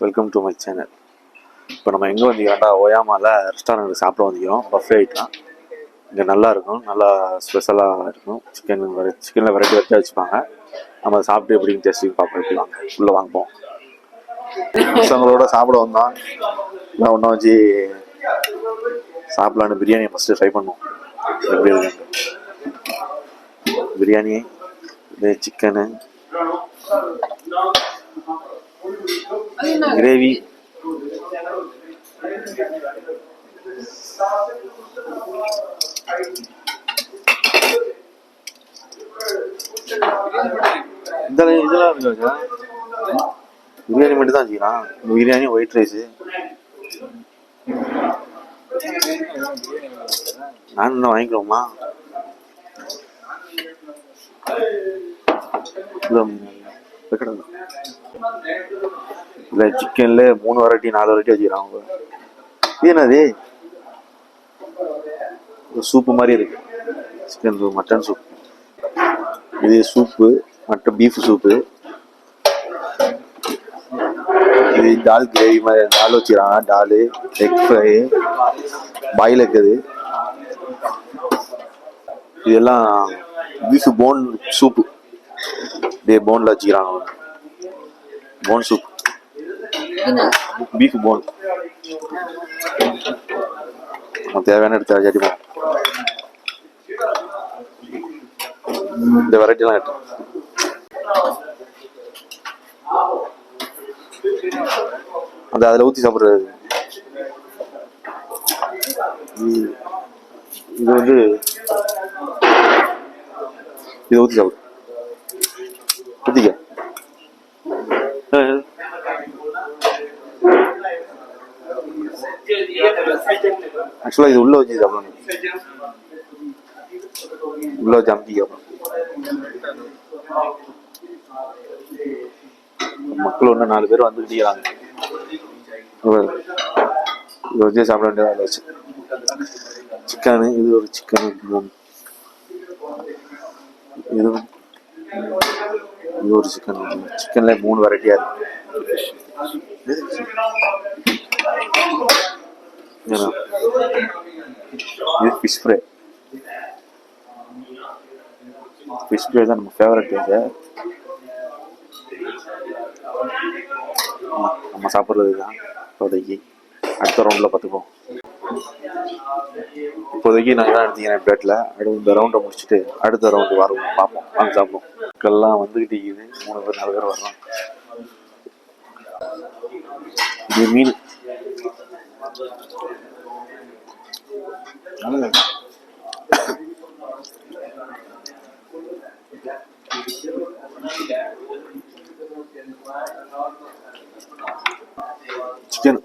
Welcome to my channel. இப்போ நம்ம எங்கே வந்திக்கிறோம்டா, ஓயாமாவில் ரெஸ்டாரண்ட்டுக்கு சாப்பிட வந்திக்கிறோம். பஃபே ஐட்டம் இங்கே நல்லாயிருக்கும், நல்லா ஸ்பெஷலாக இருக்கும். சிக்கனில் வெரைட்டி வெரைட்டியாக வச்சுப்பாங்க. நம்ம அதை சாப்பிட்டு எப்படின்னு டேஸ்ட்டு பார்ப்போம். எப்படி வாங்க உள்ளே வாங்குவோம். பசங்களோட சாப்பிட வந்தோம். நான் ஒன்றும் வச்சு சாப்பிட்லான்னு பிரியாணியை ஃபஸ்ட்டு ட்ரை பண்ணுவோம். எப்படி இருக்கு பிரியாணி, இது சிக்கனு, கிரேவி, இதெல்லாம் இருக்கு. பிரியாணி மட்டும் தான் வச்சுக்கலாம். Biryani, white rice. நான் இன்னும் வாங்கிக்கிறோமா? இல்லை, சிக்கன்ல 3 வெரைட்டி 4 வெரைட்டி வச்சுக்கிறாங்க. இது என்னது? சூப்பு மாதிரி இருக்கு. Chicken soup, mutton soup. இது சூப்பு, மட்டன் பீஃப் சூப்பு. இது டால் கிரேவி மாதிரி டால் வச்சுக்கிறாங்க. டாலு, எக் ஃப்ரை, பாயில் இருக்குது. இதெல்லாம் பீஃப் போன் சூப்பு. இதே போன்ல வச்சுக்கிறாங்க. Phone soup, beef phone. தேவையான எடுத்து அடிப்போம். இந்த வெரைட்டிலாம் எடுத்து அந்த அதில் ஊற்றி சாப்பிட்றது. இது வந்து இதை ஊற்றி சாப்பிடு. ஊற்றிக்க. ஆக்சுவலாக இது உள்ள வச்சு சாப்பிடணும். உள்ள வச்சு அமுத்திக்க. மக்கள் ஒன்று 4 பேர் வந்துக்கிட்டீங்கிறாங்க. இதை வச்சே சாப்பிட வேண்டியதாக வச்சு. சிக்கனு, இது ஒரு சிக்கனு. இது ஒரு சிக்கன். சிக்கன்ல 3 வெரைட்டியா இருக்கு. இது ஃபிஷ் ஃப்ரை. ஃபிஷ் ஃப்ரை தான் நம்ம ஃபேவரட். நம்ம சாப்பிட்றது தான் இப்போதைக்கு. அடுத்த ரவுண்டில் பார்த்துப்போம். இப்போதைக்கு நாங்கள் தான் எடுத்துக்கிறேன் பிளேட்டில். இந்த ரவுண்டை முடிச்சுட்டு அடுத்த ரவுண்டு வரும், பார்ப்போம். வாங்க சாப்பிடுவோம். மக்கள்லாம் வந்துக்கிட்டு இருக்குது. 3 பேர் 4 பேர் வர்றோம். இது மீன். சிக்கன்.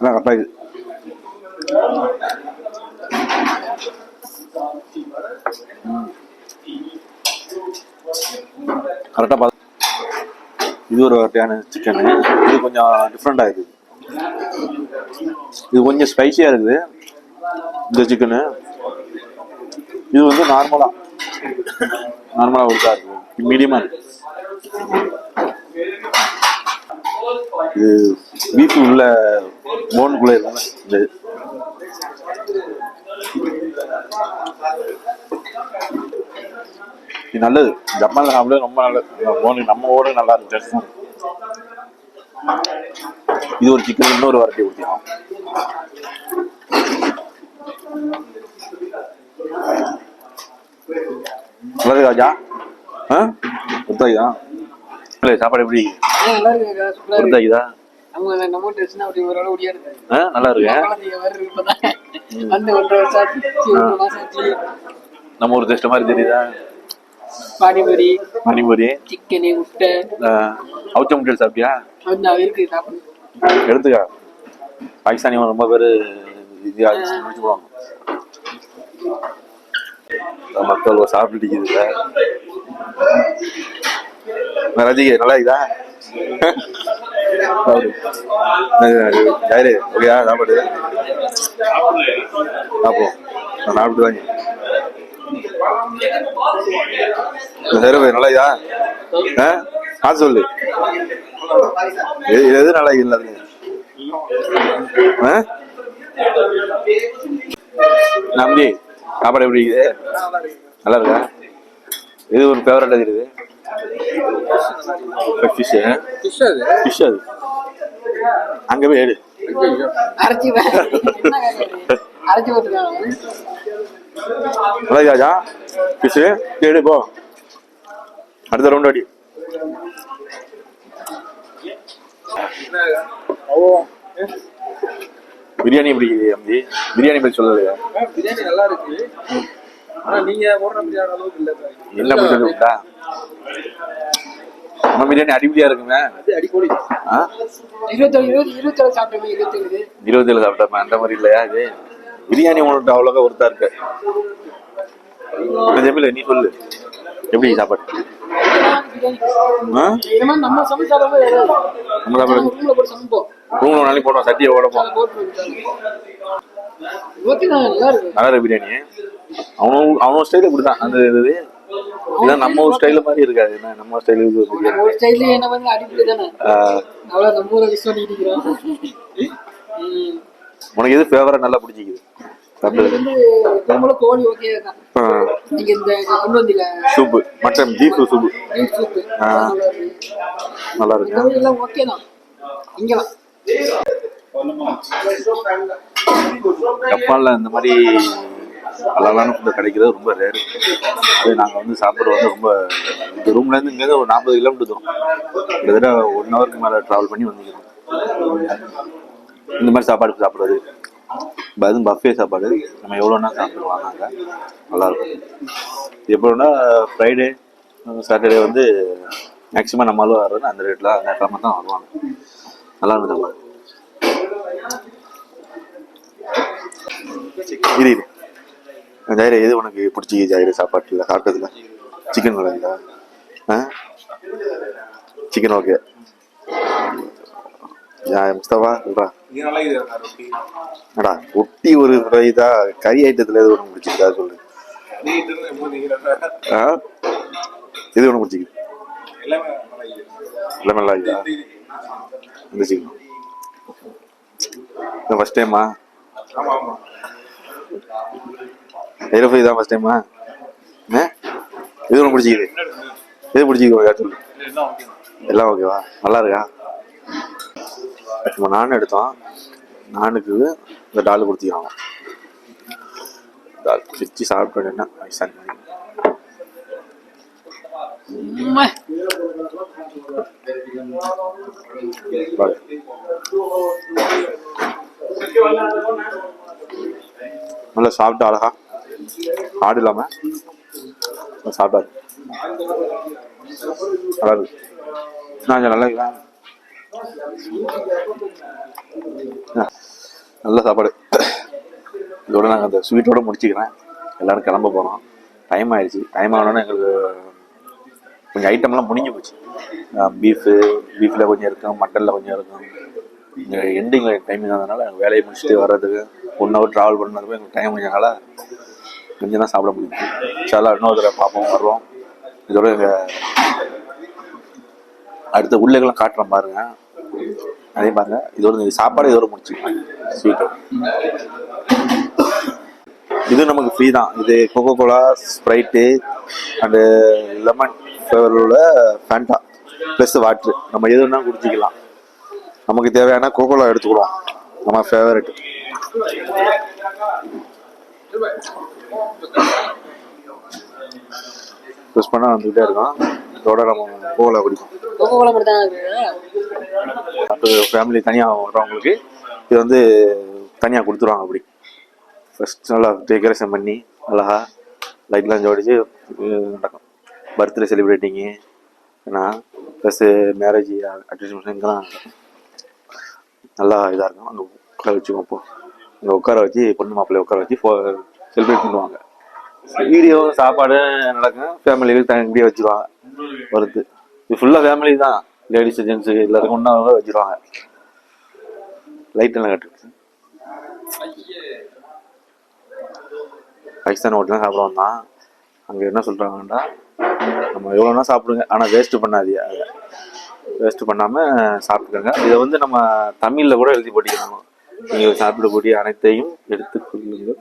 கரெக்டாக இது கரெக்டாக பார்த்து. இது ஒரு வெரைட்டியான சிக்கனு. இது கொஞ்சம் டிஃப்ரெண்டாக இருக்குது. இது கொஞ்சம் ஸ்பைசியாக இருக்குது இந்த சிக்கனு. இது வந்து நார்மலாக ஒருக்கா இருக்குது. மீடியமாக இருக்கு. இது பீஃப் உள்ள போனுக்குள்ளே இருக்காங்க. இது நல்லது. ஜப்பானில் சாப்பிட ரொம்ப நல்லது. போனுக்கு நம்ம ஓட நல்லா இருக்கு. இது ஒரு சிக்கன். இன்னொரு வெரைட்டி ஊற்றிடும். நல்லா ராஜா. ஒத்தாயுதான் இல்லை சாப்பாடு எப்படி ஒத்தாயுதா? நல்லா இருக்கு. நம்ம ஒரு டேஸ்ட் மாதிரி தெரியுதா? பானிபூரி, சிக்கன், முட்டை, அவுச்ச முட்டை சாப்பிட்டியா? எடுத்துக்க. பாகிஸ்தானி ரொம்ப பேர் இது போடுவாங்க. மக்கள் சாப்பிட்டு ரஜிகை நல்லா இதா யாரு ஓகேயா சாப்பாடு? அப்போ நான் சாப்பிட்டு வாங்க. நல்லா இதா அது சொல்லு எது நல்லா இல்லை நம்பி சாப்பாடு எப்படி இருக்குது நல்லா இருக்கா இது ஒரு ஃபேவரட் இருக்குது ஃபிஷ் அது அங்கே போய் எடு நல்லா ஃபிஷ் எடு போ அடுத்த ரவுண்ட் அடி பிரியாணி எப்படி அம்பி பிரியாணி பற்றி சொல்லலையா பிரியாணி நல்லா இருக்கு ஆனா நீங்க போடுற பிரியாணி அளவுக்கு இல்ல என்ன பிரியாணி விட்டா நம்ம பிரியாணி அடிப்படியா இருக்குங்க அடிப்பொடி 27 சாப்பிட்டோம் 27 சாப்பிட்டோம் அந்த மாதிரி இல்லையா இது பிரியாணி உனக்கு அவ்வளோக்கா ஒருத்தா இருக்கு ஜெமில நீ சொல்லு எப்படி சாப்பாடு நம்ம ரூம்ல நாளைக்கு போடுவோம் சட்டியை ஓடப்போம் நல்லா இருக்கு பிரியாணி அவனும் ஸ்டைல இப்படிதான் அந்த இது இதான் நம்ம ஒரு ஸ்டைல மாதிரி இருக்காது என்ன நம்ம ஸ்டைல உனக்கு எது ஃபேவரட் நல்லா பிடிச்சிக்குது சூப்பு மட்டன் பீஃப் சூப்பு நல்லா இருக்கு ஜப்பான்ல இந்த மாதிரி அழகான ஃபுட்டு கிடைக்கிறது ரொம்ப ரேரு அது நாங்கள் வந்து சாப்பிட்றது ரொம்ப இந்த ரூம்லேருந்து இங்கேருந்து ஒரு 40 கிலோமீட்டர் தூரம் கிட்டத்தட்ட 1 ஹவருக்கு மேலே ட்ராவல் பண்ணி வந்துக்கிறோம் இந்த மாதிரி சாப்பாடு சாப்பிட்றது அதுவும் பஃபே சாப்பாடு நம்ம எவ்வளோன்னா சாப்பிடுவாங்க அங்கே நல்லாயிருக்கும் எப்போனா ஃப்ரைடே சாட்டர்டே வந்து மேக்ஸிமம் நம்மளும் வர்றது அந்த ரேட்டில் அந்த கிழமை தான் வருவாங்க நல்லா இருந்தது சாப்பாடு இது ஜாயிரா எது உனக்கு பிடிச்சி ஜாயிரா சாப்பாட்டில் சாப்பிட்டதுல சிக்கன் நல்லா சிக்கன் ஓகே முஸ்தபா சொல்றா ஒட்டி ஒரு இதா கறி ஐட்டத்துல எது ஒண்ணு பிடிச்சிருக்கா சொல்லு எது ஒண்ணு பிடிச்சிருக்கு எல்லாமே நல்லா இருக்குதா இந்த சிக்கன் ஃபர்ஸ்ட் டைமா ஐரோஃபை தான் ஃபர்ஸ்ட் டைமா எது ஒன்று பிடிச்சிக்குது எது பிடிச்சிக்கு சொல்லு எல்லாம் ஓகேவா நல்லா இருக்கா நம்ம நான் எடுத்தோம் நானுக்கு இந்த டால் கொடுத்திக்கிறாங்க டால் வச்சு சாப்பிட்டோன்னா நல்லா சாப்பிட்டு அழகா ஆடு இல்லாம சாப்பிட்டாரு நல்லா இருக்கு நான் நல்லா இருக்கேன் நல்ல சாப்பாடு இதோட நாங்கள் அந்த ஸ்வீட்டோட முடிச்சுக்கிறேன் எல்லாரும் கிளம்ப போகிறோம் டைம் ஆயிடுச்சு டைம் ஆனோன்னா எங்களுக்கு கொஞ்சம் ஐட்டம்லாம் முடிஞ்சு போச்சு பீஃபில் கொஞ்சம் இருக்கும் மட்டனில் கொஞ்சம் இருக்கும் இங்கே எண்டிங் டைமிங் ஆனதுனால எங்கள் வேலையை முடிச்சுட்டு வர்றதுக்கு 1 ஹவர் ட்ராவல் பண்ணதுக்கு எங்களுக்கு டைம் கொஞ்சம்னால கொஞ்சம் தான் சாப்பிட முடியும் சாலா இன்னொரு தடவை பார்ப்போம் வருவோம் இதோட எங்கள் அடுத்த உள்ளேக்கெல்லாம் காட்டுறோம் பாருங்க அதே பாருங்க இதோட சாப்பாடு இதோட முடிச்சுக்கலாம் ஸ்வீட்டோட இது நமக்கு ஃப்ரீ தான் இது coca cola Sprite and lemon ஃப்ளேவரோட ஃபேண்டா ப்ளஸ் வாட்ரு நம்ம எது வேணாலும் குடிச்சிக்கலாம் நமக்கு தேவையான கோகோலா எடுத்துக்கிறோம் நம்ம ஃபேவரட் யூஸ் பண்ணால் வந்துக்கிட்டே இருக்கோம் இதோட நம்ம கோகோலா குடிப்போம் ஃபேமிலி தனியாக வர்றவங்களுக்கு இது வந்து தனியாக கொடுத்துருவாங்க அப்படி ஃபர்ஸ்ட் நல்லா டெக்கரேஷன் பண்ணி அழகா லைட்லாம் ஜோடிச்சு நடக்கும் பர்த்டே செலிப்ரேட்டிங்கு ஏன்னா ப்ளஸ்ஸு மேரேஜ் அட்மிஷன் இங்கெல்லாம் நல்லா இதாக இருக்கும் அங்கே உட்கார வச்சுக்கோம் அப்போ அங்கே உட்கார வச்சு பொண்ணு மாப்பிள்ளைய உட்கார வச்சு செலிப்ரேட் பண்ணுவாங்க வீடியோ சாப்பாடு நடக்கும் ஃபேமிலிகள் தனியாக வச்சுருவாங்க வருது இது ஃபுல்லாக ஃபேமிலி தான் லேடிஸ் ஜென்ஸு எல்லாருக்கும் ஒன்றா வச்சுருவாங்க லைட் எல்லாம் கட்டுருக்கு பாகிஸ்தான் ஹோட்டலாம் சாப்பிட வந்தான் அங்கே என்ன சொல்கிறாங்கன்னா, நம்ம எவ்வளோனா சாப்பிடுங்க, ஆனால் வேஸ்ட்டு பண்ணாதீங்க. அதை வேஸ்ட்டு பண்ணாமல் சாப்பிட்டுக்கோங்க. இதை வந்து நம்ம தமிழில் கூட எழுதி போட்டிக்கணும். நீங்கள் சாப்பிடக்கூடிய அனைத்தையும் எடுத்துக்கொள்ளுங்கள்,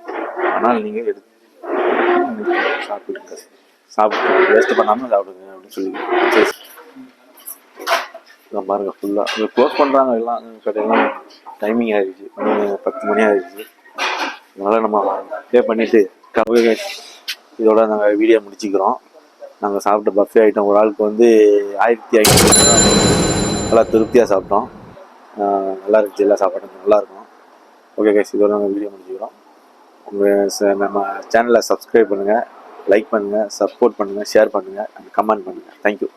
ஆனால் நீங்கள் சாப்பிடுங்க, சாப்பிட்டு வேஸ்ட்டு பண்ணாமல் சாப்பிடுங்க அப்படின்னு சொல்லி இதான் பாருங்க. ஃபுல்லாக இங்கே க்ளோஸ் பண்ணுறாங்க எல்லாம் கடையெல்லாம். டைமிங் ஆகிடுச்சு, 10 மணி ஆகிடுச்சு. அதனால் நம்ம பே பண்ணிவிட்டு இதோட நாங்கள் வீடியோ முடிச்சுக்கிறோம். நாங்கள் சாப்பிட்ட பஃபே ஐட்டம் ஒரு ஆளுக்கு வந்து 1500 நல்லா திருப்தியாக சாப்பிட்டோம். நல்லா இருந்துச்சு, எல்லா சாப்பாடும் நல்லாயிருக்கும். ஓகே கைஸ், இதோட நாங்கள் வீடியோ முடிச்சுக்கிறோம். நம்ம சேனலை சப்ஸ்கிரைப் பண்ணுங்கள், லைக் பண்ணுங்கள், சப்போர்ட் பண்ணுங்கள், ஷேர் பண்ணுங்கள், அண்ட் கமெண்ட் பண்ணுங்கள். தேங்க்யூ.